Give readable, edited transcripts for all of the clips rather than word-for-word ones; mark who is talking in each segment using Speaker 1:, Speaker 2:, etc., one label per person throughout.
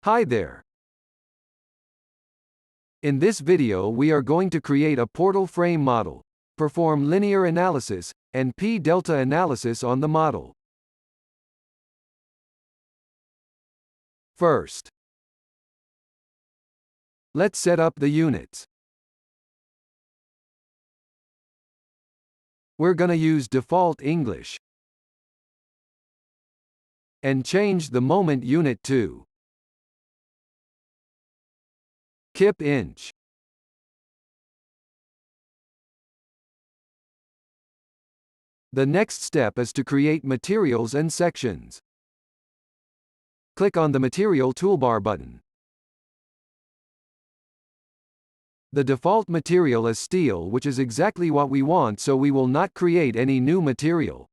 Speaker 1: Hi there. In this video we are going to create a portal frame model, perform linear analysis, and p-delta analysis on the model. First, let's set up the units. We're gonna use default English and change the moment unit to kip inch. The next step is to create materials and sections. Click on the Material toolbar button. The default material is steel, which is exactly what we want, so we will not create any new material.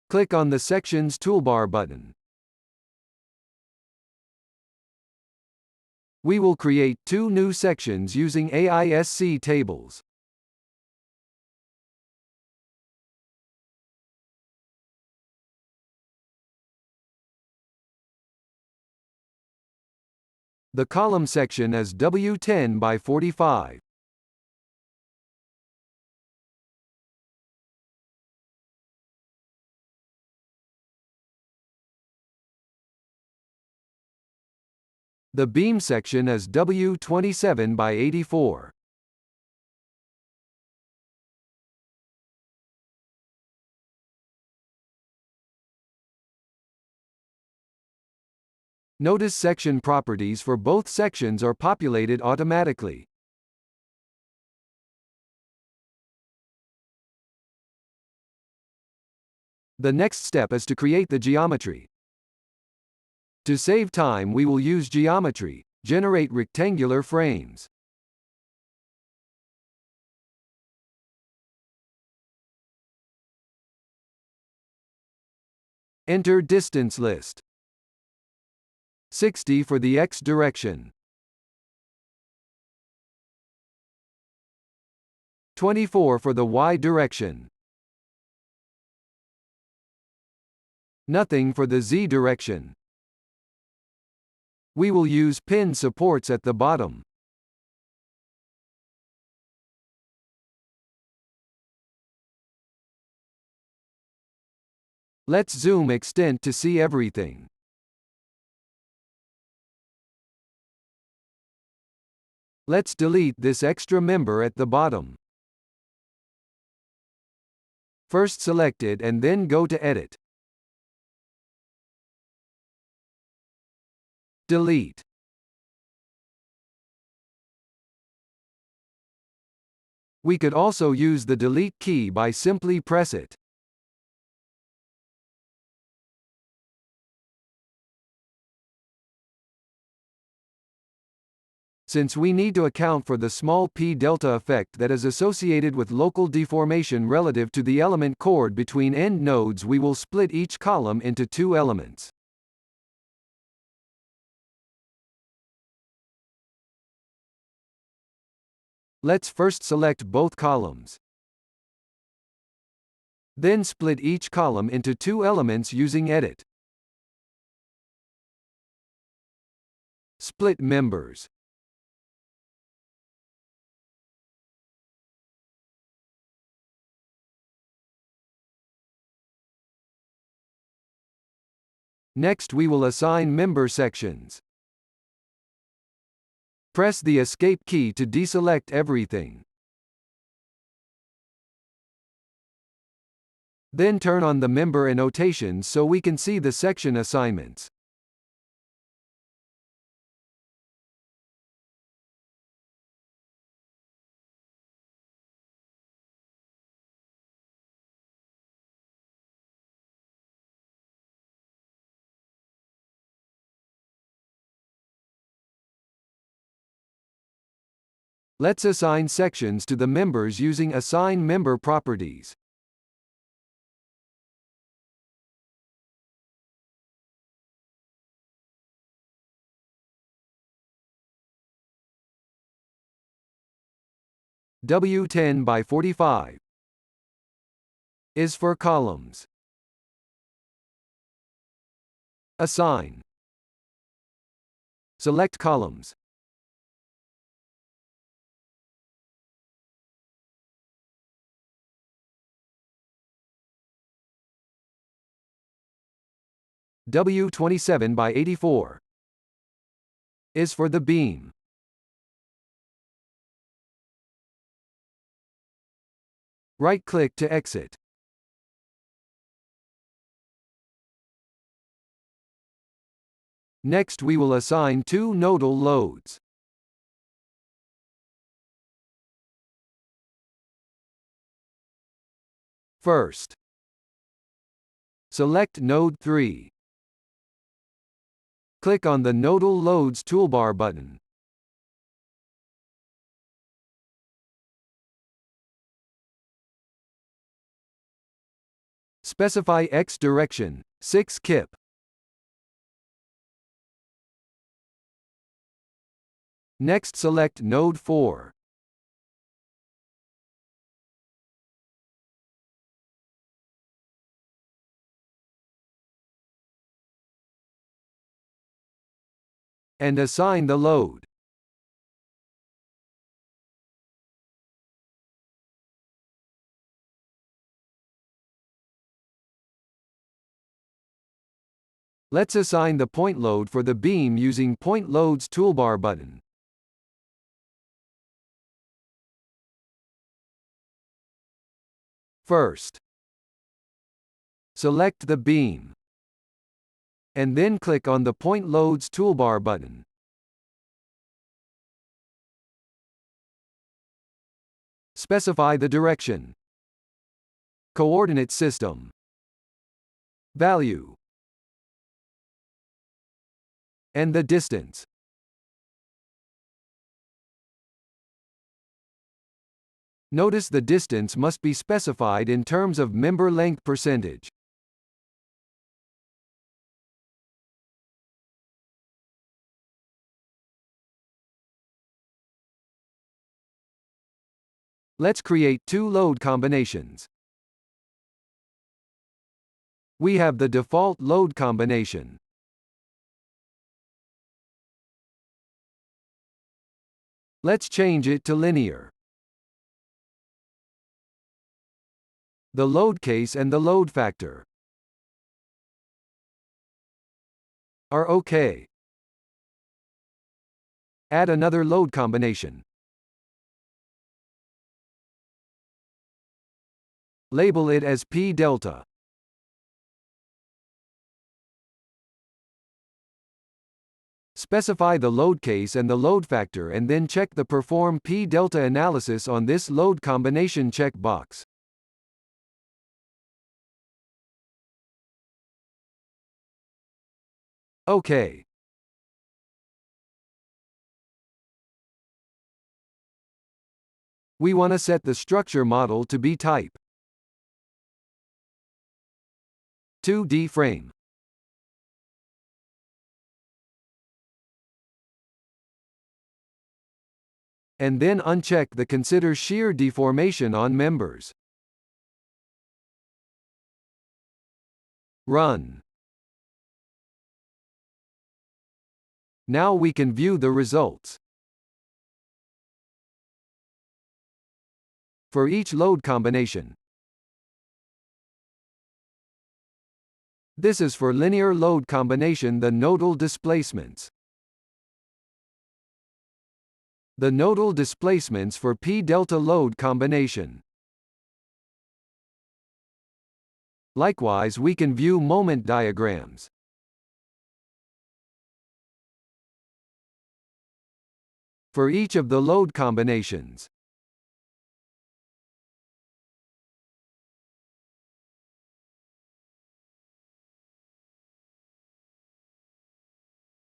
Speaker 1: Click on the Sections toolbar button. We will create two new sections using AISC tables. The column section is W10 by 45. The beam section is W27 by 84. Notice section properties for both sections are populated automatically. The next step is to create the geometry. To save time, we will use geometry, generate rectangular frames. Enter distance list. 60 for the X direction. 24 for the Y direction. Nothing for the Z direction. We will use pin supports at the bottom. Let's zoom extent to see everything. Let's delete this extra member at the bottom. First select it and then go to Edit. Delete. We could also use the Delete key by simply press it. Since we need to account for the small p-delta effect that is associated with local deformation relative to the element chord between end nodes, we will split each column into two elements. Let's first select both columns. Then split each column into two elements using Edit. Split members. Next we will assign member sections. Press the Escape key to deselect everything. Then turn on the member annotations so we can see the section assignments. Let's assign sections to the members using Assign Member properties. W10 by 45. is for columns. Assign. Select columns. W27 by 84 is for the beam. Right-click to exit. Next we will assign two nodal loads. First, select Node 3. Click on the Nodal Loads toolbar button. Specify X direction, 6 kip. Next select Node 4. And assign the load. Let's assign the point load for the beam using Point Loads toolbar button. First, select the beam, and then click on the Point Loads toolbar button. Specify the direction, coordinate system, value, and the distance. Notice the distance must be specified in terms of member length percentage. Let's create two load combinations. We have the default load combination. Let's change it to linear. The load case and the load factor are okay. Add another load combination. Label it as P delta. Specify the load case and the load factor and then check the Perform P delta analysis on this load combination checkbox. OK. We want to set the structure model to be type 2D frame. And then uncheck the Consider Shear Deformation on members. Run. Now we can view the results. For each load combination. This is for linear load combination, the nodal displacements. The nodal displacements for P delta load combination. Likewise, we can view moment diagrams. For each of the load combinations.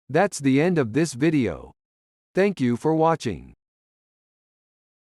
Speaker 1: That's the end of this video. Thank you for watching.